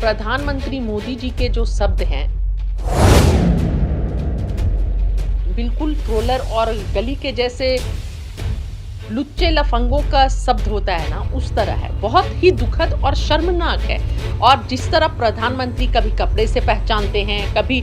प्रधानमंत्री मोदी जी के जो शब्द हैं, बिल्कुल ट्रोलर और गली के जैसे लुच्चे लफंगों का शब्द होता है ना, उस तरह है। बहुत ही दुखद और शर्मनाक है। और जिस तरह प्रधानमंत्री कभी कपड़े से पहचानते हैं, कभी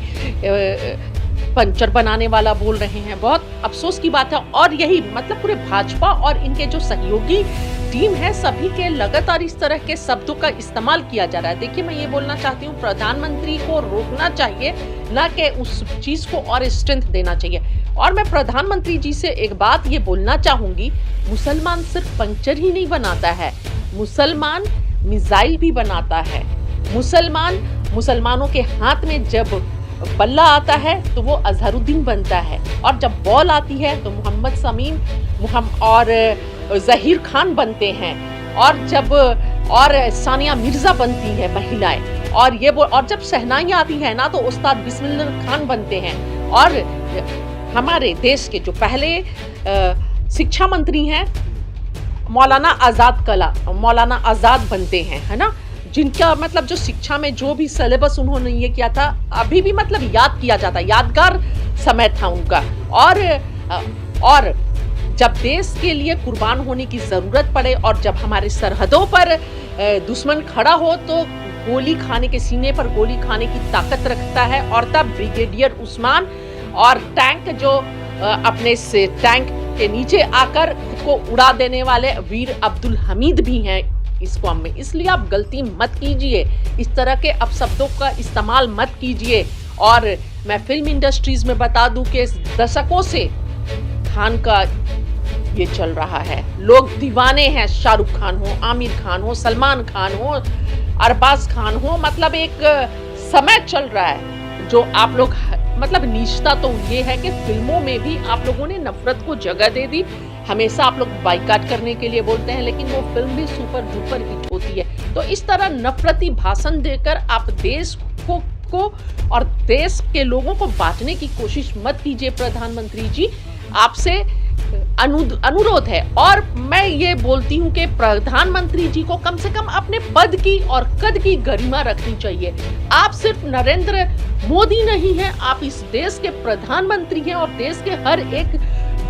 पंचर बनाने वाला बोल रहे हैं, बहुत अफसोस की बात है। और यही मतलब पूरे भाजपा और इनके जो सहयोगी टीम है, सभी के लगातार इस तरह के शब्दों का इस्तेमाल किया जा रहा है। देखिए, मैं ये बोलना चाहती हूँ, प्रधानमंत्री को रोकना चाहिए, ना कि उस चीज को और स्ट्रेंथ देना चाहिए। और मैं प्रधानमंत्री जी से एक बात ये बोलना चाहूंगी, मुसलमान सिर्फ पंचर ही नहीं बनाता है, मुसलमान मिसाइल भी बनाता है। मुसलमानों के हाथ में जब बल्ला आता है तो वो अजहरुद्दीन बनता है, और जब बॉल आती है तो मोहम्मद समीम और जहीर खान बनते हैं, और सानिया मिर्जा बनती है महिलाएं, और जब शहनाई आती है ना तो उस्ताद बिस्मिल्लाह खान बनते हैं। और हमारे देश के जो पहले शिक्षा मंत्री हैं मौलाना आजाद बनते हैं, है ना, जिनका मतलब जो शिक्षा में जो भी सिलेबस उन्होंने ये किया था, अभी भी मतलब याद किया जाता, यादगार समय था उनका। और जब देश के लिए कुर्बान होने की जरूरत पड़े, और जब हमारे सरहदों पर दुश्मन खड़ा हो तो गोली खाने के सीने पर गोली खाने की ताकत रखता है, और तब ब्रिगेडियर उस्मान और टैंक जो अपने से टैंक के नीचे आकर खुद को उड़ा देने वाले वीर अब्दुल हमीद भी हैं इस कौम में। इसलिए आप गलती मत कीजिए, इस तरह के अपशब्दों का इस्तेमाल मत कीजिए। और मैं फिल्म इंडस्ट्रीज में बता दूं कि दशकों से खान का ये चल रहा है, लोग दीवाने हैं, शाहरुख खान हो, आमिर खान हो, सलमान खान हो, अरबाज खान हो, मतलब एक समय चल रहा है जो आप लोग मतलब निष्ठा तो ये है कि फिल्मों में भी आप लोगों ने नफरत को जगह दे दी। हमेशा आप लोग बाइकाट करने के लिए बोलते हैं, लेकिन वो फिल्म भी सुपर डुपर हिट होती है। तो इस तरह नफरती भाषण देकर आप देश को और देश के लोगों को बांटने की कोशिश मत कीजिए। प्रधानमंत्री जी, आपसे अनुरोध है। और मैं ये बोलती हूँ कि प्रधानमंत्री जी को कम से कम अपने पद की और कद की गरिमा रखनी चाहिए। आप सिर्फ नरेंद्र मोदी नहीं हैं, आप इस देश के प्रधानमंत्री हैं, और देश के हर एक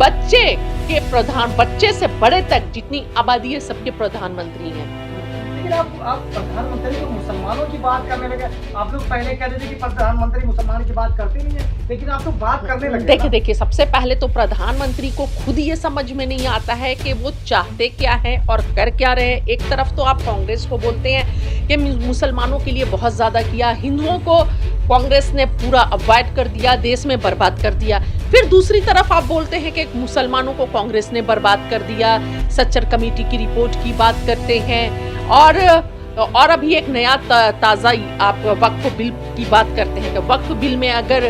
बच्चे से बड़े तक जितनी आबादी है सबके प्रधानमंत्री हैं। लेकिन आप प्रधानमंत्री को मुसलमानों की बात करने लगे। आप लोग पहले कह रहे थे कि प्रधानमंत्री मुसलमानों की बात करते नहीं है, लेकिन आप तो बात करने लगे। देखिए, सबसे पहले तो प्रधानमंत्री को खुद ये समझ में नहीं आता है कि वो चाहते क्या है और कर क्या रहे हैं। एक तरफ तो आप कांग्रेस को बोलते हैं कि मुसलमानों के लिए बहुत ज्यादा किया, हिंदुओं को कांग्रेस ने पूरा अवॉइड कर दिया, देश में बर्बाद कर दिया। फिर दूसरी तरफ आप बोलते हैं कि मुसलमानों को कांग्रेस ने बर्बाद कर दिया, सच्चर कमेटी की रिपोर्ट की बात करते हैं, और अभी एक नया ताज़ा आप वक्फ बिल की बात करते हैं कि वक्फ बिल में अगर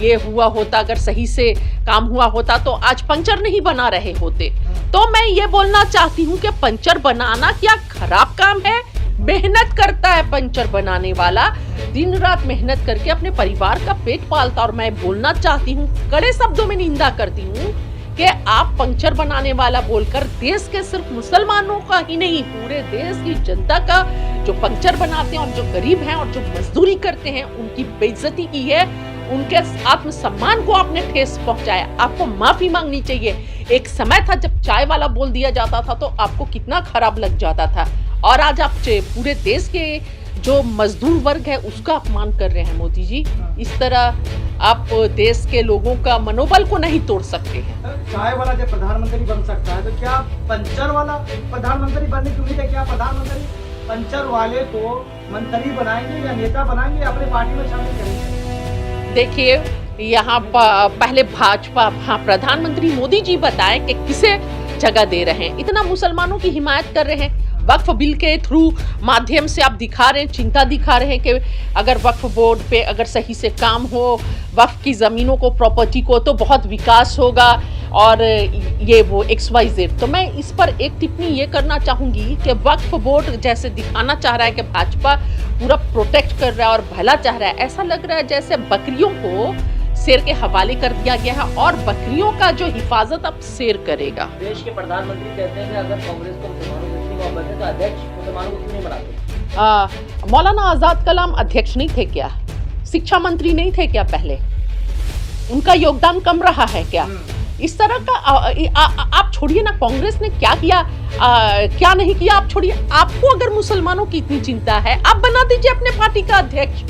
ये हुआ होता, अगर सही से काम हुआ होता तो आज पंचर नहीं बना रहे होते। तो मैं ये बोलना चाहती हूँ कि पंचर बनाना क्या खराब काम है? मेहनत करता है पंचर बनाने वाला, दिन रात मेहनत करके अपने परिवार का पेट पालता। और मैं बोलना चाहती हूँ, कड़े शब्दों में निंदा करती हूँ कि आप पंचर बनाने वाला बोलकर देश के सिर्फ मुसलमानों का ही नहीं, पूरे देश की जनता का जो पंचर बनाते हैं और जो गरीब हैं और जो मजदूरी करते हैं, उनकी बेइज्जती की है, उनके आत्मसम्मान को आपने ठेस पहुंचाया। आपको माफी मांगनी चाहिए। एक समय था जब चाय वाला बोल दिया जाता था तो आपको कितना खराब लग जाता था, और आज आप पूरे देश के जो मजदूर वर्ग है उसका अपमान कर रहे हैं मोदी जी। इस तरह आप देश के लोगों का मनोबल को नहीं तोड़ सकते हैं। चाय वाला जब प्रधानमंत्री बन सकता है तो क्या पंचर वाला प्रधानमंत्री बनने की उम्मीद है? क्या प्रधानमंत्री पंचर वाले को मंत्री बनाएंगे या नेता बनाएंगे, अपने पार्टी में शामिल करेंगे? देखिए, यहाँ पहले भाजपा प्रधानमंत्री मोदी जी बताएं कि किसे जगह दे रहे हैं। इतना मुसलमानों की हिमायत कर रहे हैं, वक्फ बिल के थ्रू माध्यम से आप दिखा रहे हैं, चिंता दिखा रहे हैं कि अगर वक्फ बोर्ड पे अगर सही से काम हो, वक्फ की ज़मीनों को, प्रॉपर्टी को, तो बहुत विकास होगा, और ये वो XYZ। तो मैं इस पर एक टिप्पणी ये करना चाहूँगी कि वक्फ बोर्ड जैसे दिखाना चाह रहा है कि भाजपा पूरा प्रोटेक्ट कर रहा है और भला चाह रहा है, ऐसा लग रहा है जैसे बकरियों को शेर के हवाले कर दिया गया है, और बकरियों का जो हिफाजत अब शेर करेगा। देश के प्रधानमंत्री कहते हैं कि अगर कांग्रेस को मुसलमानों को तो अध्यक्ष मुसलमानों को क्यों नहीं बनाते? मौलाना आजाद कलाम अध्यक्ष नहीं थे क्या? शिक्षा मंत्री नहीं थे क्या पहले? उनका योगदान कम रहा है क्या? इस तरह का आप छोड़िए ना, कांग्रेस ने क्या किया क्या नहीं किया आप छोड़िए। आपको अगर मुसलमानों की इतनी चिंता है, आप बना दीजिए अपने पार्टी का अध्यक्ष,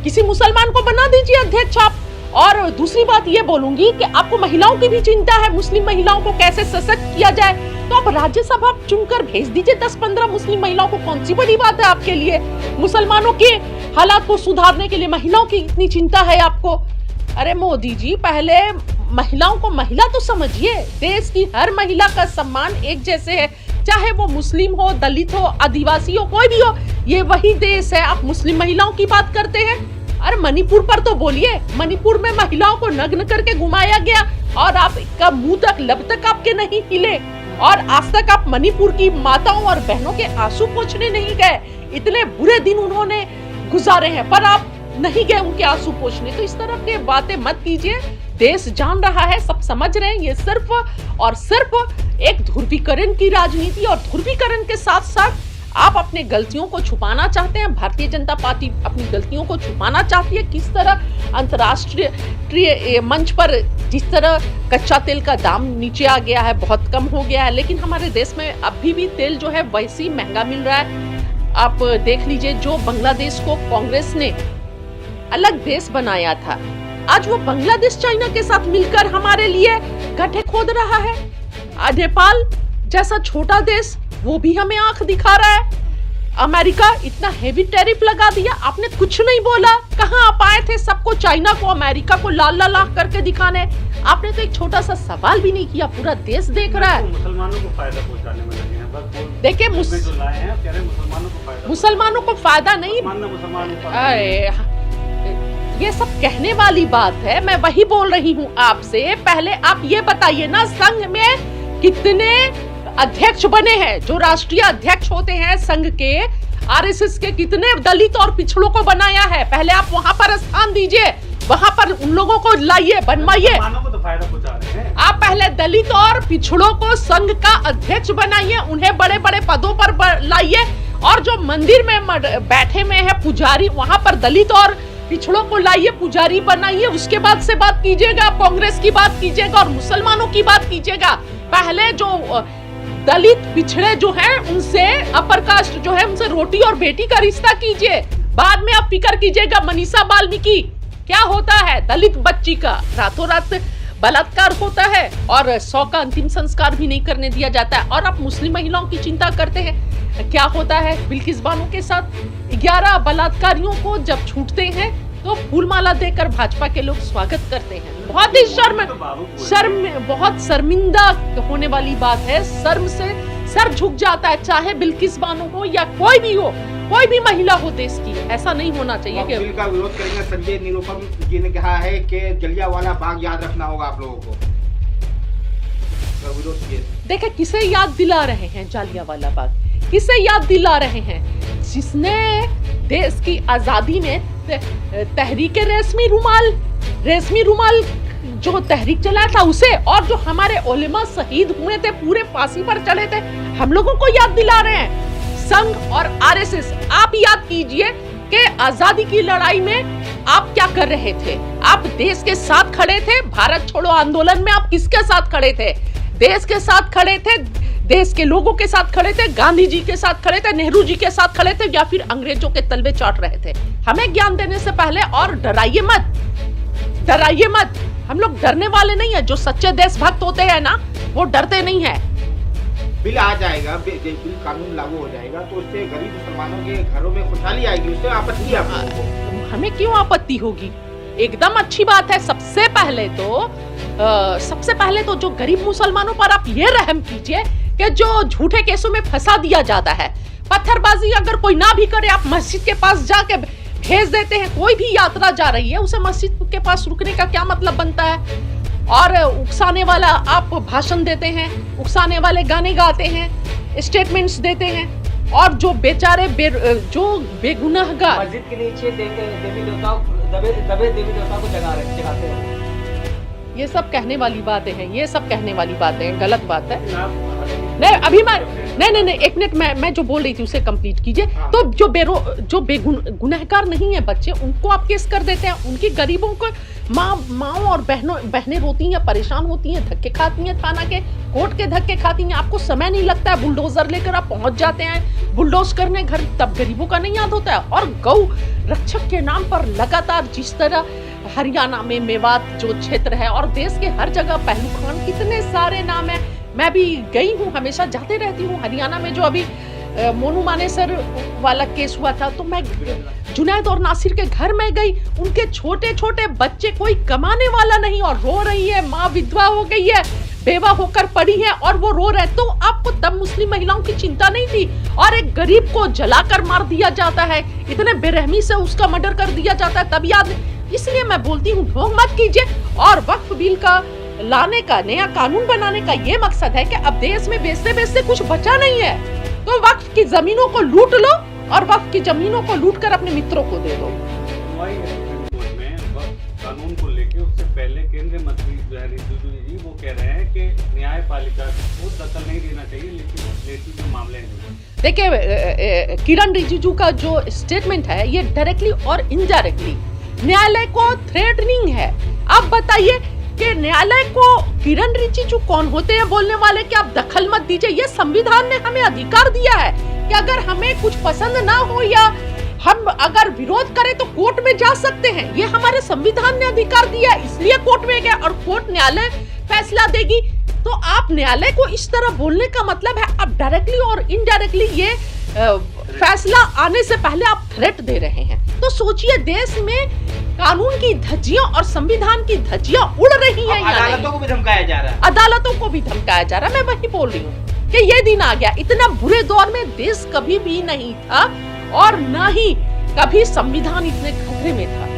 किसी मुसलमान को बना दीजिए अध्यक्ष आप। और दूसरी बात ये बोलूंगी कि आपको महिलाओं की भी चिंता है, मुस्लिम महिलाओं को कैसे सशक्त किया जाए, तो आप राज्यसभा चुनकर भेज दीजिए 10-15 मुस्लिम महिलाओं को। कौन सी बड़ी बात है आपके लिए? मुसलमानों के हालात को सुधारने के लिए महिलाओं की इतनी चिंता है आपको? अरे मोदी जी, पहले महिलाओं को महिला तो समझिए। देश की हर महिला का सम्मान एक जैसे है, चाहे वो मुस्लिम हो, दलित हो, आदिवासी हो, कोई भी हो, ये वही देश है। आप मुस्लिम महिलाओं की बात करते हैं। अरे मणिपुर पर तो बोलिए, मणिपुर में महिलाओं को नग्न करके घुमाया गया और आपका मुंह तक लब तक आपके नहीं हिले, और आज तक आप मणिपुर की माताओं और बहनों के आंसू पोंछने नहीं गए। इतने बुरे दिन उन्होंने गुजारे हैं, पर आप नहीं गए उनके आंसू पोंछने। तो इस तरह की बातें मत कीजिए। देश जान रहा है, सब समझ रहे हैं, ये सिर्फ और सिर्फ एक ध्रुवीकरण की राजनीति, और ध्रुवीकरण के साथ साथ आप अपने गलतियों को छुपाना चाहते हैं। भारतीय जनता पार्टी अपनी गलतियों को छुपाना चाहती है। किस तरह अंतर्राष्ट्रीय मंच पर जिस तरह कच्चा तेल का दाम नीचे आ गया है, बहुत कम हो गया है, लेकिन हमारे देश में अभी भी तेल जो है वैसे ही महंगा मिल रहा है। आप देख लीजिए, जो बांग्लादेश को कांग्रेस ने अलग देश बनाया था, आज वो बांग्लादेश चाइना के साथ मिलकर हमारे लिए गड्ढे खोद रहा है। नेपाल जैसा छोटा देश वो भी हमें आंख दिखा रहा है। अमेरिका इतना हेवी टैरिफ लगा दिया, आपने कुछ नहीं बोला। कहां आप आए थे सबको, चाइना को, अमेरिका को लाल लाल आंख करके दिखाने? आपने तो एक छोटा सा सवाल भी नहीं किया, पूरा देश देख रहा है। मुसलमानों को फायदा पहुंचाने में लगे हैं बस। देखिए मुसलमानों को फायदा नहीं, अरे ये सब कहने वाली बात है। मैं वही बोल रही हूँ आपसे। पहले आप ये बताइए ना, संघ में कितने अध्यक्ष बने हैं? जो राष्ट्रीय अध्यक्ष होते हैं संघ के, आरएसएस के, कितने दलित और पिछड़ों को बनाया है? पहले आप वहां पर स्थान दीजिए, वहां पर उन लोगों को लाइए, बनवाइए। तो फायदा पहुंचा रहे हैं। आप पहले दलित और पिछड़ों को संघ का अध्यक्ष बनाइए, उन्हें बड़े बड़े पदों पर लाइए, और जो मंदिर में बैठे हुए हैं पुजारी, वहां पर दलित और पिछड़ों को लाइए, पुजारी बनाइए। उसके बाद से बात कीजिएगा, कांग्रेस की बात कीजिएगा और मुसलमानों की बात कीजिएगा। पहले जो दलित पिछड़े जो हैं, उनसे अपर कास्ट जो है, उनसे रोटी और बेटी का रिश्ता कीजिए। बाद में आप फिक्र कीजिएगा मनीषा बाल्मीकि क्या होता है, दलित बच्ची का रातों रात बलात्कार होता है और 100 का अंतिम संस्कार भी नहीं करने दिया जाता है। और आप मुस्लिम महिलाओं की चिंता करते हैं, क्या होता है बिल्किस बानो के साथ? 11 बलात्कारियों को जब छूटते हैं तो फूलमाला देकर भाजपा के लोग स्वागत करते हैं। बहुत ही शर्म बहुत शर्मिंदा होने वाली बात है। शर्म से सर झुक जाता है, चाहे बिल्किस बानो हो या कोई भी हो, कोई भी महिला हो देश की। ऐसा नहीं होना चाहिए कि बिल का विरोध करेंगे। संजय निरुपम जी ने कहा है कि जलियांवाला बाग याद रखना होगा आप लोगों को। विरोध किए। देखिए किसे याद दिला रहे हैं जलियांवाला बाग? किसे याद दिला रहे हैं? जिसने देश की आजादी में तहरीक रेशमी रुमाल जो तहरीक चलाया था उसे, और जो हमारे उलेमा शहीद हुए थे, पूरे फांसी पर चढ़े थे, हम लोगों को याद दिला रहे हैं संघ और आरएसएस। आप याद कीजिए कि आजादी की लड़ाई में आप क्या कर रहे थे? आप देश के साथ खड़े थे। भारत छोड़ो आंदोलन में आप किसके साथ खड़े थे? देश के साथ खड़े थे, देश के लोगों के साथ खड़े थे, गांधी जी के साथ खड़े थे, नेहरू जी के साथ खड़े थे, या फिर अंग्रेजों के तलवे चाट रहे थे? हमें ज्ञान देने से पहले, और डराइए मत। हम लोग डरने वाले नहीं है। जो सच्चे देशभक्त होते हैं ना, वो डरते नहीं है। बिल आ जाएगा, बिल कानून लागू हो जाएगा तो उससे गरीब मुसलमानों के घरों में खुशहाली आएगी। उससे आपत्ति है आप लोगों को? हमें क्यों आपत्ति होगी? एकदम अच्छी बात है। सबसे पहले तो जो गरीब मुसलमानों पर आप ये रहम कीजिए कि जो झूठे केसों में फंसा दिया जाता है। पत्थरबाजी अगर कोई ना भी करे, आप मस्जिद के पास जाके भेज देते हैं। कोई भी यात्रा जा रही है, उसे मस्जिद के पास रुकने का क्या मतलब बनता है? और उकसाने वाला आप भाषण देते हैं, उकसाने वाले गाने गाते हैं, स्टेटमेंट्स देते हैं, और जो बेचारे जो बेगुनाहगार मस्जिद के नीचे देवी देवताओं को जगाते हैं। ये सब कहने वाली बातें हैं, गलत बात है। नहीं, अभी मैं नहीं, एक मिनट, मैं जो बोल रही थी उसे कंप्लीट कीजिए। हाँ। तो जो गुनहगार नहीं है बच्चे, उनको आप केस कर देते हैं। उनकी गरीबों को माँ और बहनें रोती हैं, परेशान होती हैं, धक्के खाती हैं, थाना के कोर्ट के धक्के खाती हैं। आपको समय नहीं लगता है, बुलडोजर लेकर आप पहुंच जाते हैं बुलडोज करने घर, तब गरीबों का नहीं याद होता है। और गौ रक्षक के नाम पर लगातार जिस तरह हरियाणा में मेवात जो क्षेत्र है और देश के हर जगह पहलू खान, कितने सारे नाम है। मैं भी गई हूँ, हमेशा जाते रहती हूँ हरियाणा में। जो अभी मोनू मानेसर वाला केस हुआ था, तो मैं जुनैद और नासिर के घर में गई। उनके छोटे छोटे बच्चे, कोई कमाने वाला नहीं, और रो रही है, माँ विधवा हो गई है, बेवा होकर पड़ी है और वो रो रहे। तो आपको तब मुस्लिम महिलाओं की चिंता नहीं थी? और एक गरीब को जलाकर मार दिया जाता है, इतने बेरहमी से उसका मर्डर कर दिया जाता है, तब याद। इसलिए मैं बोलती हूँ ढोंग मत कीजिए। और वक्फ बिल का लाने का, नया कानून बनाने का ये मकसद है कि अब देश में बेचते कुछ बचा नहीं है, तो वक्फ की जमीनों को लूट लो और वक्फ की जमीनों को लूट कर अपने मित्रों को दे दो। सुनवाई है सुप्रीम कोर्ट में वक्फ कानून को लेके। उससे पहले केंद्रीय मंत्री जो है रिजिजू जी, वो कह रहे हैं कि न्यायपालिका को दखल नहीं देना चाहिए लेकिन जो मामले हैं। देखिए, किरण रिजिजू का जो स्टेटमेंट है, ये डायरेक्टली और इनडायरेक्टली न्यायालय को थ्रेटनिंग है। आप बताइए कि न्यायालय को किरण रिजिजू कौन होते हैं बोलने वाले कि आप दखल मत दीजिए? ये संविधान ने हमें अधिकार दिया है कि अगर हमें कुछ पसंद ना हो या हम अगर विरोध करें तो कोर्ट में जा सकते हैं। ये हमारे संविधान ने अधिकार दिया है, इसलिए कोर्ट में गए और कोर्ट न्यायालय फैसला देगी। तो आप न्यायालय को इस तरह बोलने का मतलब है आप डायरेक्टली और इनडायरेक्टली ये फैसला आने से पहले आप थ्रेट दे रहे हैं। तो सोचिए, देश में कानून की धज्जियां और संविधान की धज्जियां उड़ रही हैं। अदालतों को भी धमकाया जा रहा है। अदालतों को भी धमकाया जा रहा है। मैं वही बोल रही हूँ कि ये दिन आ गया। इतना बुरे दौर में देश कभी भी नहीं था और न ही कभी संविधान इतने खतरे में था।